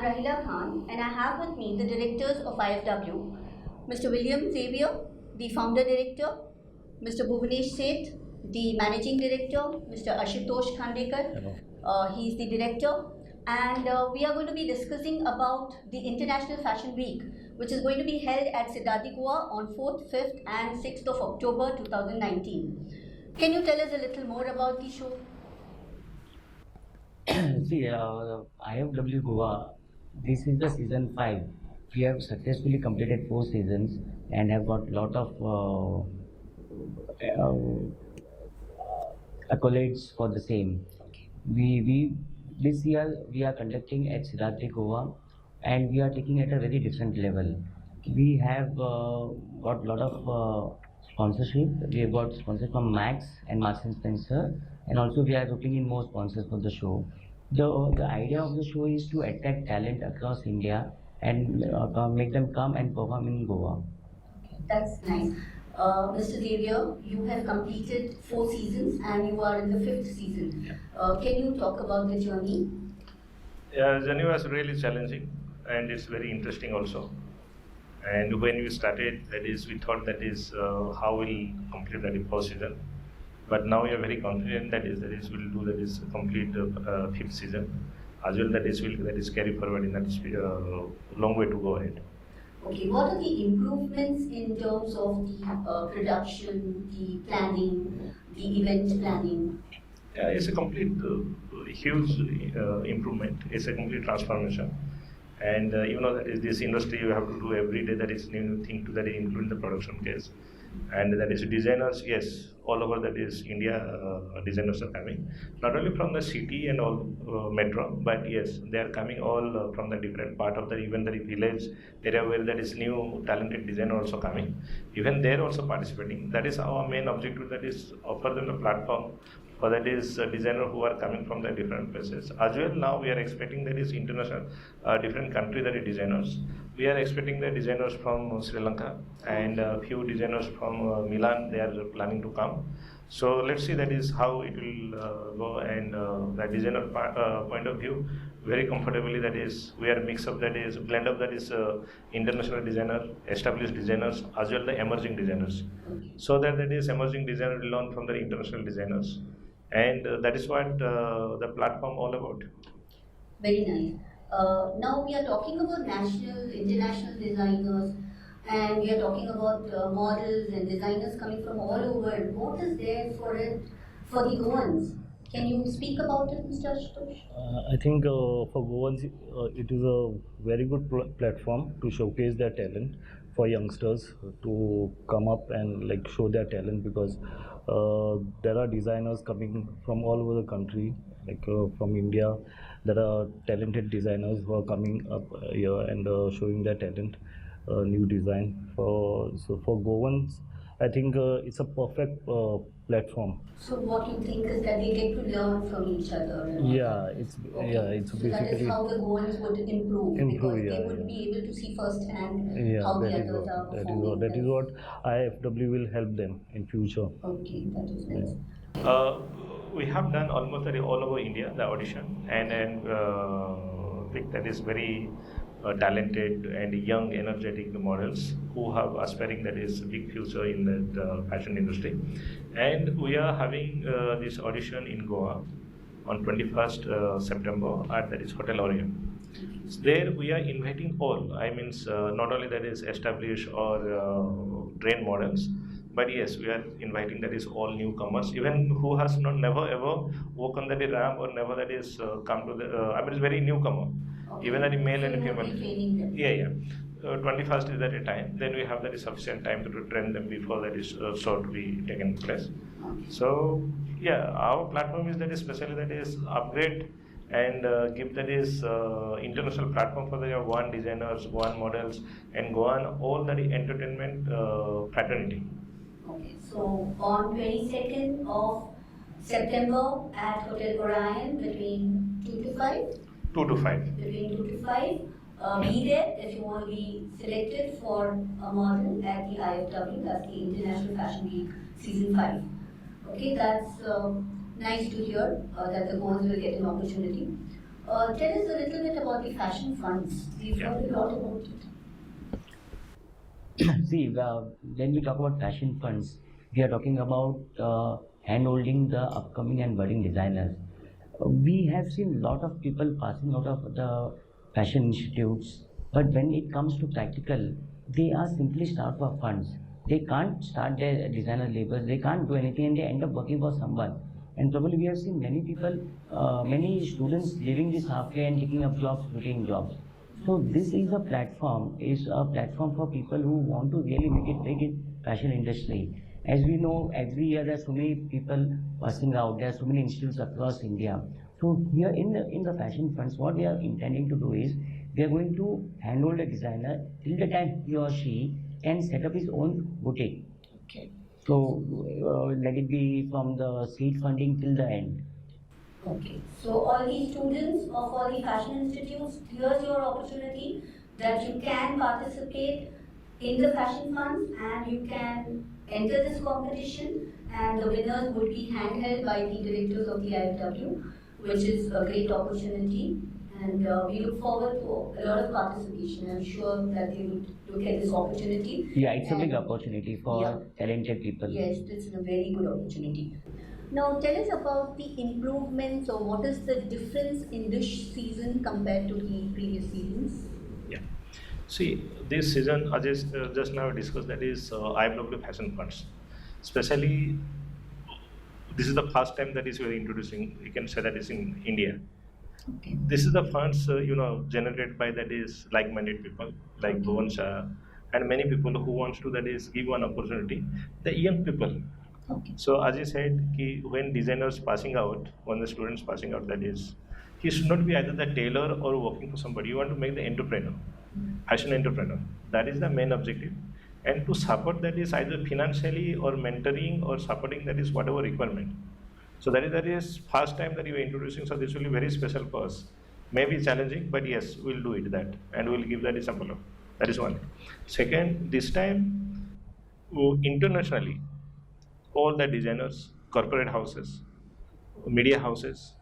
I'm Rahila Khan, and I have with me the directors of IFW, Mr. William Xavier, the founder director, Mr. Bhuvanesh Seth, the managing director, Mr. Ashutosh Khandekar, he's the director, and we are going to be discussing about the International Fashion Week, which is going to be held at Siddharthi Goa on 4th, 5th, and 6th of October 2019. Can you tell us a little more about the show? See, IFW Goa, this is the season 5. We have successfully completed 4 seasons and have got lot of accolades for the same. We this year we are conducting at Siddharthi Goa, and we are taking at a very different level. We have got lot of sponsorship. We have got sponsors from Max and Marks and Spencer, and also we are looking in more sponsors for the show. The idea of the show is to attract talent across India and make them come and perform in Goa. That's nice. Mr. Xavier, you have completed 4 seasons and you are in the 5th season. Can you talk about the journey? Yeah, the journey was really challenging and it's very interesting also. And when we started, that is, we thought that is how we'll complete that 4th season. But now we are very confident that we'll do that is complete 5th season. As well, that is carry forward in that long way to go ahead. Okay, what are the improvements in terms of the production, the planning, the event planning? Yeah, it's a complete huge improvement. It's a complete transformation. And you know that is this industry you have to do every day. That is new thing to that including the production case. And that is designers, yes, all over that is India, designers are coming. Not only from the city and all metro, but yes, they are coming all from the different part of the even the village area where that is new talented designer also coming. Even they are also participating. That is our main objective. That is offer them a platform for that is designer who are coming from the different places. As well, now we are expecting that is international, different country that is designers. We are expecting the designers from Sri Lanka and a few designers from Milan. They are planning to come. So let's see that is how it will go, and that designer point of view, very comfortably that is we are mix up that is blend of that is international designer, established designers as well the emerging designers. So that is emerging designer will learn from the international designers, and that is what the platform all about. Very nice. Now we are talking about national, international designers, and we are talking about models and designers coming from all over. What is there for it for the Goans? Can you speak about it, Mr. Ashutosh? I think for Goans, it is a very good platform to showcase their talent for youngsters to come up and like show their talent, because there are designers coming from all over the country, like from India. There are talented designers who are coming up here and showing their talent, new design. For Goans, I think it's a perfect platform. So what you think is that they get to learn from each other? Yeah, it's Okay. it's So basically that is how the Goans would improve, because yeah, they would be able to see firsthand yeah, how the that is others what are that is performing. what IFW will help them in future. Okay, that is nice. We have done almost all over India the audition, and then pick that is very talented and young, energetic models who have aspiring that is big future in the fashion industry, and we are having this audition in Goa on 21st September at that is Hotel Orion. There we are inviting all. I mean, not only that is established or trained models, but yes, we are inviting that is all newcomers, even who has not never ever walked on that ramp or never that is come to the. I mean, it's very newcomer, Okay. even that is male So and you will female. be training them. Yeah. 21st is that a time. Then we have that is sufficient time to train them before that is show to be taken place. So yeah, our platform is that is specially that is upgrade and give that is international platform for the Goan designers, Goan models, and Goan all that is entertainment fraternity. Okay, so on 22nd of September at Hotel Orion between 2 to 5? 2 to 5. Between 2 to 5. Be there if you want to be selected for a model at the IFW, that's the International Fashion Week Season 5. Okay, that's nice to hear that the Goans will get an opportunity. Tell us a little bit about the fashion funds. We've heard a lot about it. See, when we talk about fashion funds, we are talking about hand-holding the upcoming and budding designers. We have seen a lot of people passing out of the fashion institutes, but when it comes to practical, they are simply starved for funds. They can't start their designer labels, they can't do anything, and they end up working for someone. And probably we have seen many people, many students leaving this halfway and taking up jobs, routine jobs. So this is a platform for people who want to really make it big in fashion industry. As we know, every year there are so many people passing out. There are so many institutes across India. So here in the fashion funds, what we are intending to do is we are going to handhold a designer till the time he or she can set up his own boutique. Okay. So let it be from the seed funding till the end. Okay. So all the students of all the fashion institutes, here's your opportunity that you can participate in the fashion funds and you can enter this competition, and the winners would be handheld by the directors of the IFW, which is a great opportunity. And we look forward to a lot of participation. I'm sure that they would look at this opportunity. Yeah, it's a big And- opportunity for Yeah. talented people. Yes, this is a very good opportunity. Now tell us about the improvements, or what is the difference in this season compared to the previous seasons? Yeah. See, this season, Ajay just now discussed, that is IFW Fashion Funds. Especially, this is the first time that is we are introducing. We can say that is in India. Okay. This is the funds generated by that is like-minded people like Bhuvan Shah and many people who wants to that is give one opportunity. The young people. Okay. So as I said, when designers passing out, when the students passing out, that is, he should not be either the tailor or working for somebody. You want to make the entrepreneur, fashion entrepreneur. That is the main objective. And to support that is either financially or mentoring or supporting, that is whatever requirement. So that is first time that you are introducing. So this will be very special for us. Maybe challenging, but yes, we'll do it that, and we'll give that example of. That is one. Second, this time internationally, all the designers, corporate houses, media houses,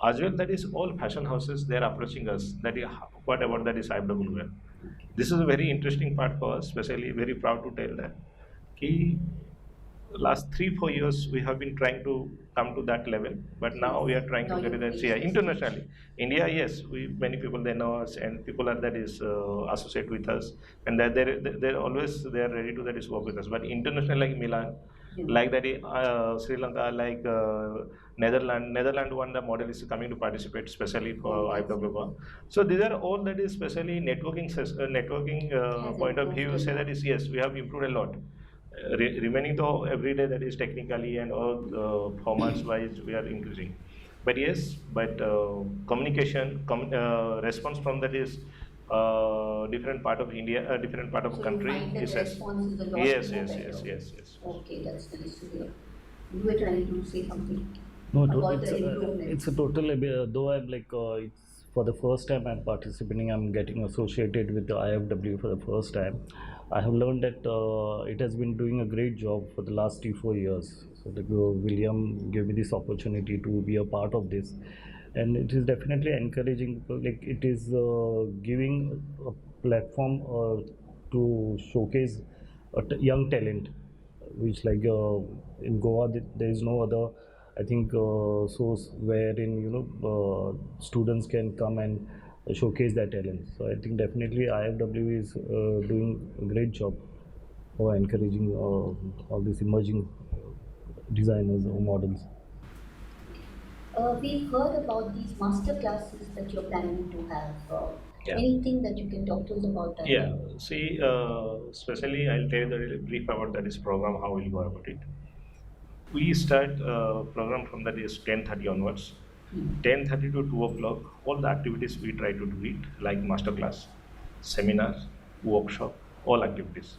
as well that is all fashion houses, they are approaching us. That is what about that is IFW. This is a very interesting part for us, especially very proud to tell that. Last 3-4 years we have been trying to come to that level, but now we are trying to get it internationally. India, yes, many people they know us, and people are that is associate with us, and they're always they are ready to that is work with us. But international, like Milan, like that Sri Lanka, like Netherlands one the model is coming to participate especially for IFW. So these are all that is especially networking point of view. Say that is yes, we have improved a lot. Remaining though every day that is technically and all formats wise we are increasing, but yes, communication response from that is different part of India, different part of So country. you find that the response is a lot Yes, more yes, better. yes. Okay, that's nice to hear. You were trying to say something No, about it's the a, improvements. it's a total, though I'm like, it's for the first time I'm participating, I'm getting associated with the IFW for the first time. I have learned that it has been doing a great job for the last 3-4 years. So William gave me this opportunity to be a part of this. And it is definitely encouraging, like it is giving a platform to showcase young talent, which like in Goa there is no other, I think, source wherein students can come and showcase their talent. So I think definitely IFW is doing a great job for encouraging all these emerging designers or models. We've heard about these master classes that you're planning to have. Yeah. Anything that you can talk to us about that? Yeah, see, especially I'll tell you the brief about that is program, how we'll go about it. We start program from that is 10:30 onwards. 10:30 to 2 o'clock, all the activities we try to do it, like masterclass, seminar, workshop, all activities.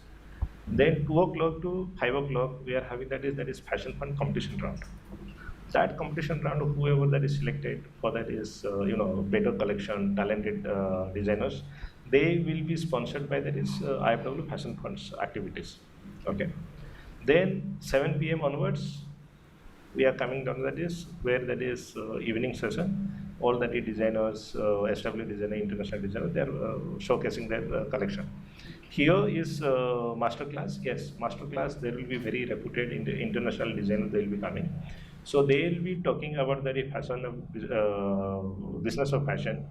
Then 2 o'clock to 5 o'clock, we are having that is fashion fund competition round. That competition round, whoever that is selected for that is better collection, talented designers, they will be sponsored by that is IFW Fashion Funds activities. Okay. Then 7 p.m. onwards, we are coming down that is where that is evening session. all the designers, established designer, international designer, they are showcasing their collection. Here is masterclass. Yes, masterclass. There will be very reputed international designers. They will be coming. So they will be talking about the fashion of business of fashion.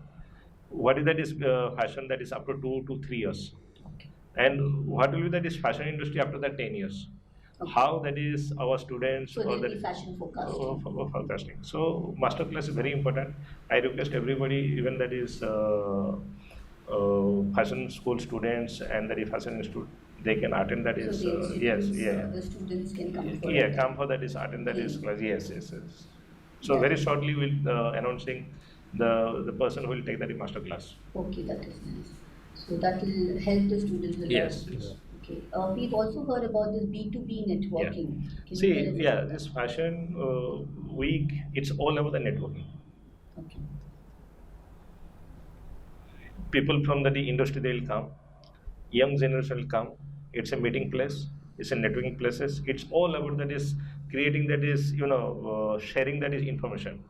What is that is fashion that is up to 2 to 3 years, and what will be that is fashion industry after that 10 years. Okay. How that is our students So or there'll that be fashion forecasting. forecasting. So masterclass is very important. I request everybody, even that is fashion school students and that is fashion institute, they can attend that is So the yes, students, yeah, the students can come for yeah, it. come for that is attend that is Okay. class. Yes, yes, yes. So Yeah. very shortly we'll announcing the person who will take that master class. Okay, that is nice. So that will help the students a lot. Yes, yes. Okay. We've also heard about this B2B networking. Can you See, tell us yeah, about this that? fashion week, it's all about the networking. Okay. People from the industry, they will come, young generation will come. It's a meeting place, it's a networking places. It's all about that is creating that is sharing that is information.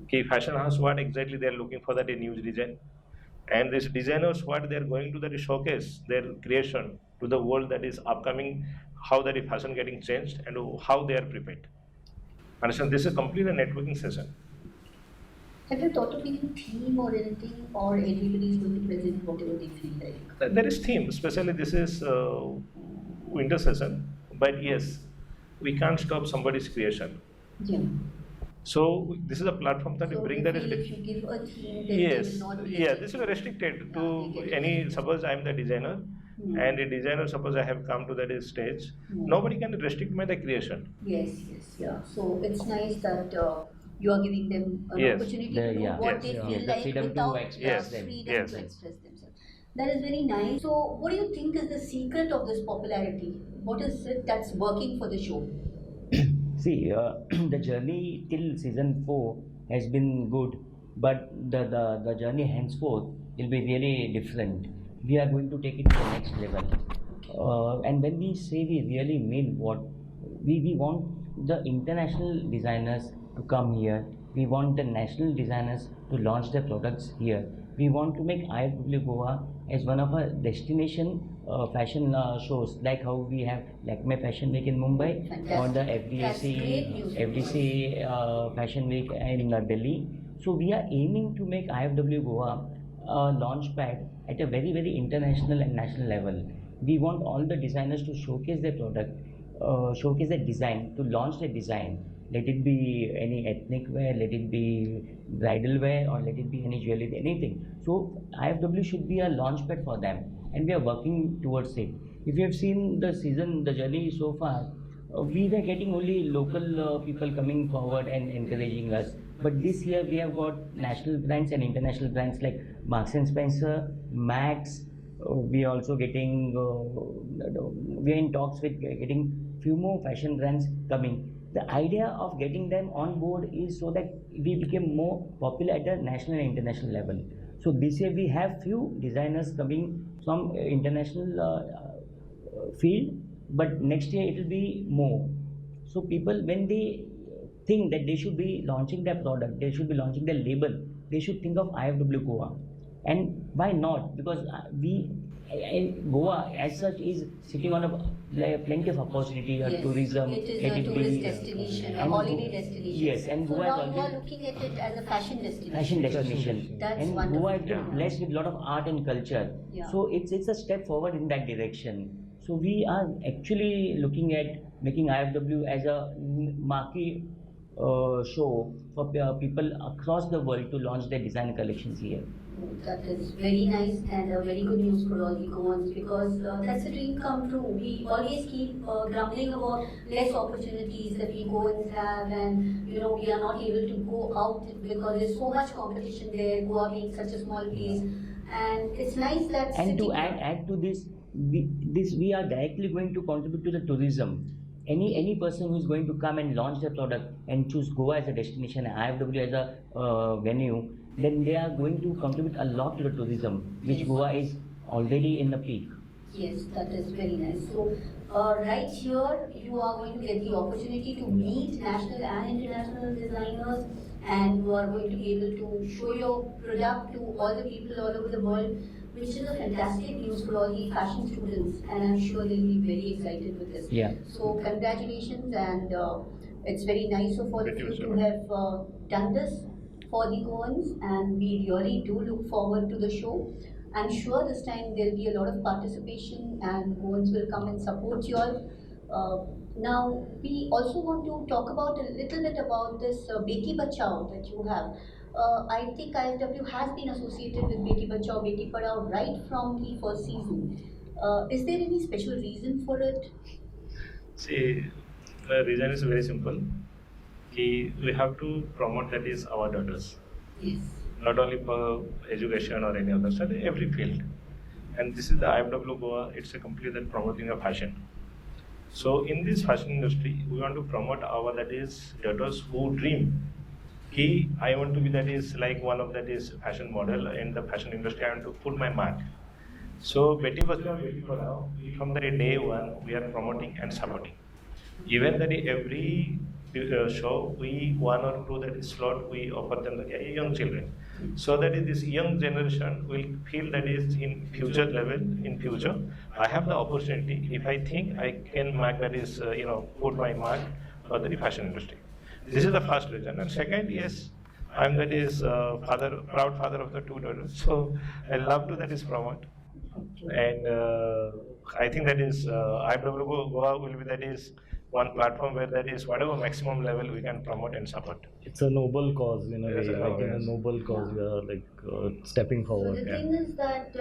Okay, fashion house, what exactly they are looking for, that a new design, and these designers what they are going to that is showcase their creation to the world that is upcoming, how that is fashion getting changed and how they are prepared. Understand? This is completely a networking session. Have you thought of any theme or anything, or everybody is going to present whatever they feel like? There is theme, especially this is winter session, but yes, we can't stop somebody's creation. Yeah. So this is a platform that we So bring you that feel is if you give a theme, then yes, they will not be yeah, this is restricted Yeah, to we get it. any. Suppose I am the designer, and a designer. Suppose I have come to that stage. Nobody can restrict my the creation. Yes, yes, yeah. So it's nice that you are giving them an Yes. opportunity The- to do yeah. what Yes. they Yeah. feel The like freedom to without express Yes. them. freedom Yes. to express themselves. That is very nice. So, what do you think is the secret of this popularity? What is it that's working for the show? See, the journey till season 4 has been good, but the journey henceforth will be really different. We are going to take it to the next level. And when we say we really mean what we want the international designers to come here. We want the national designers to launch their products here. We want to make IFW Goa as one of our destination fashion shows, like how we have Lakme Fashion Week in Mumbai, Fantastic. or the That's great news. FDC Fashion Week in Delhi. So we are aiming to make IFW Goa a launch pad at a very, very international and national level. We want all the designers to showcase their product, showcase their design, to launch their design. Let it be any ethnic wear, let it be bridal wear, or let it be any jewelry, anything. So IFW should be a launch pad for them, and we are working towards it. If you have seen the season, the journey so far, we were getting only local people coming forward and encouraging us. But this year we have got national brands and international brands like Marks and Spencer, Max. We are also getting. We are in talks with getting few more fashion brands coming. The idea of getting them on board is so that we become more popular at a national and international level. So this year we have few designers coming from international field, but next year it will be more. So people, when they think that they should be launching their product, they should be launching their label, they should think of IFW Goa. And why not? Because Goa as such is sitting on plenty of opportunity, Yes, tourism, it is let a it tourist be, destination, a and holiday destination. Yes, and so Goa now is you are already looking at it as a fashion destination. fashion destination. That's And wonderful. Goa has been Yeah. blessed with a lot of art and culture. Yeah. So it's a step forward in that direction. So we are actually looking at making IFW as a marquee show for people across the world to launch their design collections here. That is very nice and a very good news for all the Goans, because that's a dream come true. We always keep grumbling about less opportunities that we Goans have, and we are not able to go out because there's so much competition there. Goa being such a small place, and it's nice that And to sitting add to this, we are directly going to contribute to the tourism. Any person who is going to come and launch their product and choose Goa as a destination and IFW as a venue, then they are going to contribute a lot to the tourism, which Goa is already in the peak. Yes, that is very nice. So, right here, you are going to get the opportunity to meet national and international designers, and you are going to be able to show your product to all the people all over the world, which is a fantastic news for all the fashion students, and I'm sure they'll be very excited with this. Yeah. So, congratulations, and it's very nice of all of Thank you you so to much. have done this for the Goans, and we really do look forward to the show. I'm sure this time there'll be a lot of participation and Goans will come and support you all. Now, we also want to talk about a little bit about this Beti Bachao that you have. I think IFW has been associated with Beti Bachao, Beti Padhao right from the first season. Is there any special reason for it? See, the reason is very simple. We have to promote that is our daughters, Yes. not only for education or any other study, every field. And this is the IFW Goa. It's a company that promoting a fashion. So in this fashion industry, we want to promote our that is daughters who dream. I want to be that is like one of that is fashion model in the fashion industry. I want to put my mark. So Beti Bachao, Beti Padhao, from the day one we are promoting and supporting. Even that every show we one or two that is slot we offer them the young children, so that is this young generation will feel that is in future level in future I have the opportunity if I think I can mark that is put my mark for the fashion industry. This is the first reason, and second, yes, I'm that is proud father of the two daughters, so I love to that is promote. And I think that is IFW Goa will be that is one platform where that is whatever maximum level we can promote and support. It's a noble cause in a Yes, way, like in a yes. noble cause we are like stepping So the forward. thing is that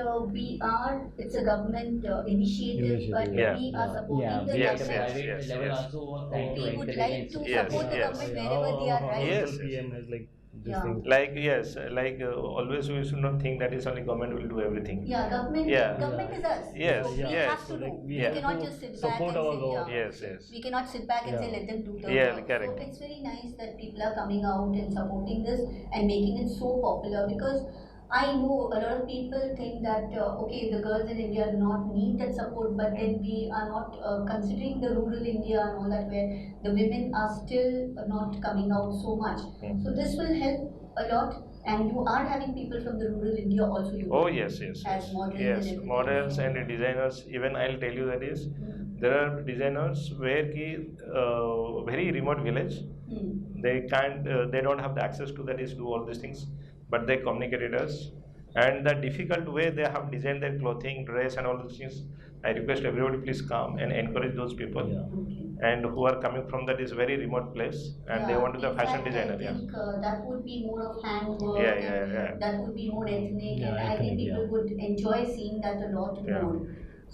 it's a government initiative, but Initiative, yeah. we are supporting Yeah, the we Yes, at the government. yes, private yes, level yes. also was trying to We would encourage like and to Yes, support the yes. government Like wherever they are how right. Yes, local PM has like this Yeah. thing. Like yes, like always we should not think that is only government will do everything. Yeah, government. Yeah. Government is us. Yes, So we yes. have to do. Like, We Yeah. cannot have to just sit back support and our say, government. Yes, yes. We cannot sit back and say Yeah. let them do the Yeah, job. correct. So it's very nice that people are coming out and supporting this and making it so popular, because I know a lot of people think that okay, the girls in India do not need that support, but then we are not considering the rural India and all that, where the women are still not coming out so much. Mm. So this will help a lot, and you are having people from the rural India also. You Oh know, yes, yes, as yes. models Yes, and everything. models and designers. Even I'll tell you that is there are designers where very remote village. Hmm. They can't they don't have the access to that is do all these things, but they communicated us, and the difficult way they have designed their clothing, dress and all those things. I request everybody please come and encourage those people, Yeah. Okay. and who are coming from that is very remote place, and they Yeah, want to the in fashion fact, designer. I Yeah. think that would be more of handwork. Yeah, and yeah. That would be more ethnic, Yeah, and I think ethnic, people yeah. would enjoy seeing that a lot Yeah. more.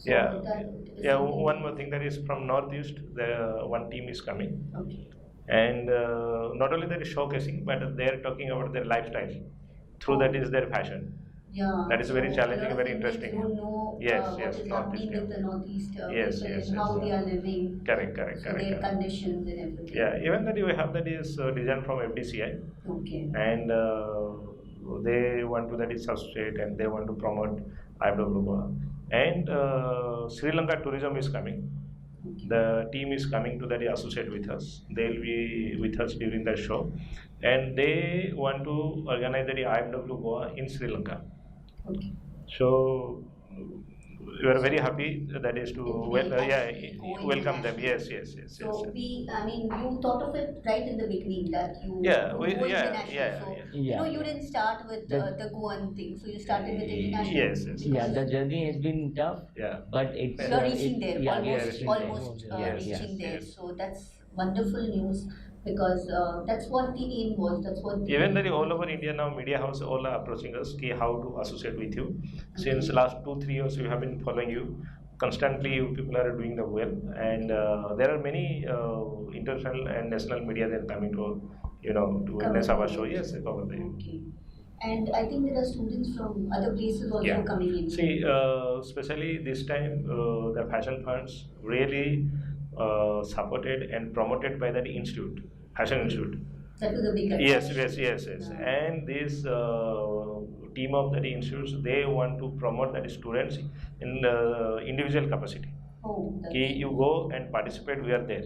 So Yeah. that is Yeah, something- one more thing that is from Northeast, the one team is coming, Okay. and not only that is showcasing, but they are talking about their lifestyle. Through that is their fashion. Yeah. That is very so challenging, a lot very of Indians interesting. don't know Yes, what yes, is Northeast, happening with yeah. the Northeast Yes, people yes, and yes, how yeah. they are living. Correct, correct, So correct. their correct. conditions and everything. Yeah, even that you have that is design from FDCI, Okay. and they want to that is associate and they want to promote IFW Goa. And Sri Lanka tourism is coming. Okay. The team is coming to that associate with us. They'll be with us during the show, and they want to organize the IFW Goa in Sri Lanka. Okay. So we are very happy that is to It will actually go welcome them. international. Yes, yes, yes, So yes. I mean, you thought of it right in the beginning that you Yeah, would we- go yeah, international. yeah, So yeah. you know, Yeah. you didn't start with the Goan thing. So you started with international. Yes, yes. Yeah, the journey has been tough, Yeah. but it's You're reaching there, yeah, we are almost, reaching there. almost Yes, reaching yes, there. yes. So that's wonderful news, because that's what the aim was. That's what the Even that all over India now, media house all are approaching us ki how to associate with you. Since last 2-3 years, we have been following you constantly. You people are doing the well, and there are many international and national media that are coming to to witness our show. Yes, they cover the. Okay. And I think there are students from other places also Yeah. coming in. See, especially this time, the fashion funds really supported and promoted by that institute, fashion institute. That was a big Yes, attraction. yes, yes, yes. Yeah. And this team of the institutes, they want to promote that students in individual capacity. Oh, that's Okay, you go and participate, we are there.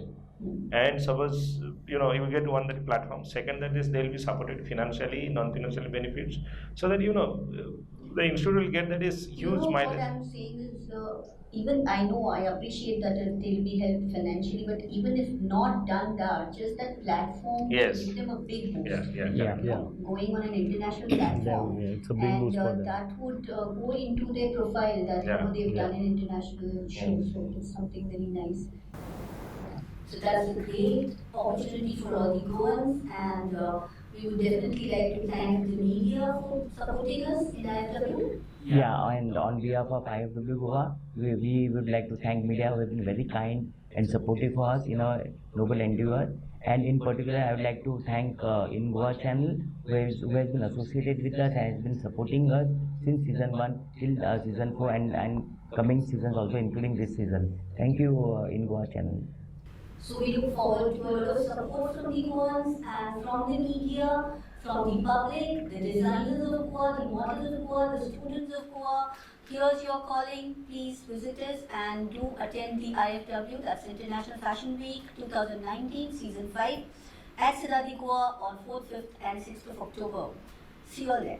And suppose you get one that platform. Second, that is they will be supported financially, non-financial benefits, so that the institute will get that is huge What mileage. I'm saying is, even I know I appreciate that they'll be helped financially, but even if not done that, just that platform Yes. will give them a big boost. Yeah, yeah, Yeah. correct. Yeah. Going on an international platform, Yeah, it's a big and boost for them. that would go into their profile that Yeah. they've Yeah. done an international show, so it's something very nice. So that's a great opportunity for all the Goans, and we would definitely like to thank the media for supporting us in IFW. Yeah, and on behalf of IFW Goa, we would like to thank media who have been very kind and supportive for us in our noble endeavor. And in particular, I would like to thank In Goa channel, who has been associated with us and has been supporting us since season 1 till season 4 and coming seasons also, including this season. Thank you, In Goa channel. So we look forward to a lot of support from the Goans and from the media, from the public, the designers of Goa, the models of Goa, the students of Goa. Here's your calling. Please visit us and do attend the IFW, that's International Fashion Week 2019, Season 5, at Siddharthi Goa on 4th, 5th and 6th of October. See you all there.